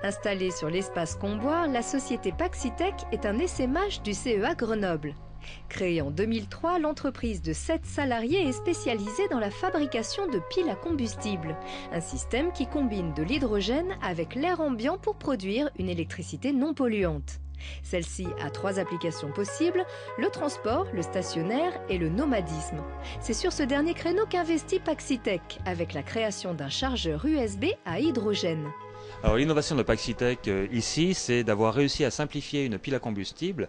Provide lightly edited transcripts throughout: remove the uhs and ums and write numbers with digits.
Installée sur l'espace Comboire, la société Paxitech est un essaimage du CEA Grenoble. Créée en 2003, l'entreprise de 7 salariés est spécialisée dans la fabrication de piles à combustible, un système qui combine de l'hydrogène avec l'air ambiant pour produire une électricité non polluante. Celle-ci a 3 applications possibles, le transport, le stationnaire et le nomadisme. C'est sur ce dernier créneau qu'investit Paxitech avec la création d'un chargeur USB à hydrogène. Alors l'innovation de Paxitech ici, c'est d'avoir réussi à simplifier une pile à combustible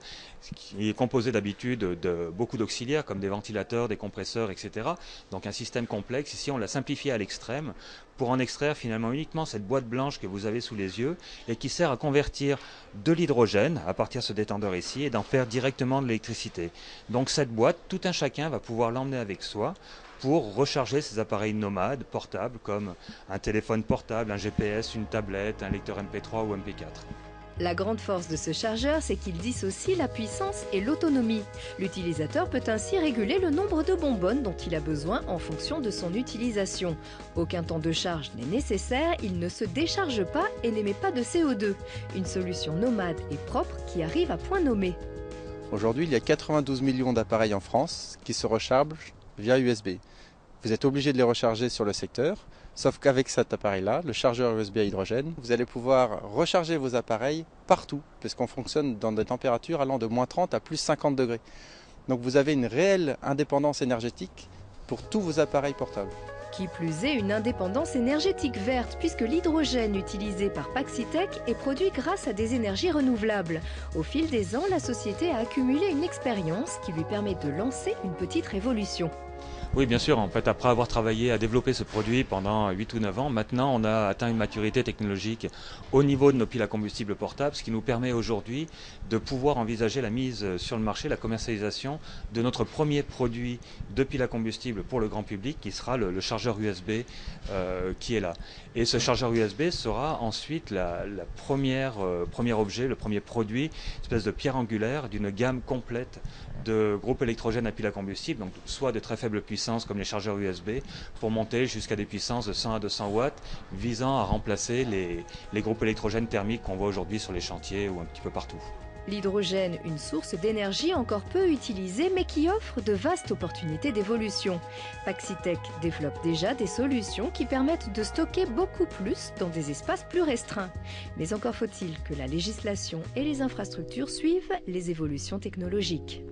qui est composée d'habitude de beaucoup d'auxiliaires comme des ventilateurs, des compresseurs, etc. Donc un système complexe. Ici, on l'a simplifié à l'extrême pour en extraire finalement uniquement cette boîte blanche que vous avez sous les yeux et qui sert à convertir de l'hydrogène à partir de ce détendeur ici et d'en faire directement de l'électricité. Donc cette boîte, tout un chacun va pouvoir l'emmener avec soi pour recharger ses appareils nomades, portables, comme un téléphone portable, un GPS, une tablette, un lecteur MP3 ou MP4. La grande force de ce chargeur, c'est qu'il dissocie la puissance et l'autonomie. L'utilisateur peut ainsi réguler le nombre de bonbonnes dont il a besoin en fonction de son utilisation. Aucun temps de charge n'est nécessaire, il ne se décharge pas et n'émet pas de CO2. Une solution nomade et propre qui arrive à point nommé. Aujourd'hui, il y a 92 millions d'appareils en France qui se rechargent via USB. Vous êtes obligé de les recharger sur le secteur, sauf qu'avec cet appareil-là, le chargeur USB à hydrogène, vous allez pouvoir recharger vos appareils partout, puisqu'on fonctionne dans des températures allant de moins 30 à plus 50 degrés. Donc vous avez une réelle indépendance énergétique pour tous vos appareils portables. Qui plus est, une indépendance énergétique verte, puisque l'hydrogène utilisé par Paxitech est produit grâce à des énergies renouvelables. Au fil des ans, la société a accumulé une expérience qui lui permet de lancer une petite révolution. Oui, bien sûr. En fait, après avoir travaillé à développer ce produit pendant 8 ou 9 ans, maintenant on a atteint une maturité technologique au niveau de nos piles à combustible portables, ce qui nous permet aujourd'hui de pouvoir envisager la mise sur le marché, la commercialisation de notre premier produit de piles à combustible pour le grand public, qui sera le chargeur USB qui est là. Et ce chargeur USB sera ensuite premier objet, le premier produit, une espèce de pierre angulaire d'une gamme complète de groupes électrogènes à piles à combustible, donc soit de très faible puissance comme les chargeurs USB, pour monter jusqu'à des puissances de 100 à 200 watts, visant à remplacer les groupes électrogènes thermiques qu'on voit aujourd'hui sur les chantiers ou un petit peu partout. L'hydrogène, une source d'énergie encore peu utilisée mais qui offre de vastes opportunités d'évolution. Paxitech développe déjà des solutions qui permettent de stocker beaucoup plus dans des espaces plus restreints. Mais encore faut-il que la législation et les infrastructures suivent les évolutions technologiques.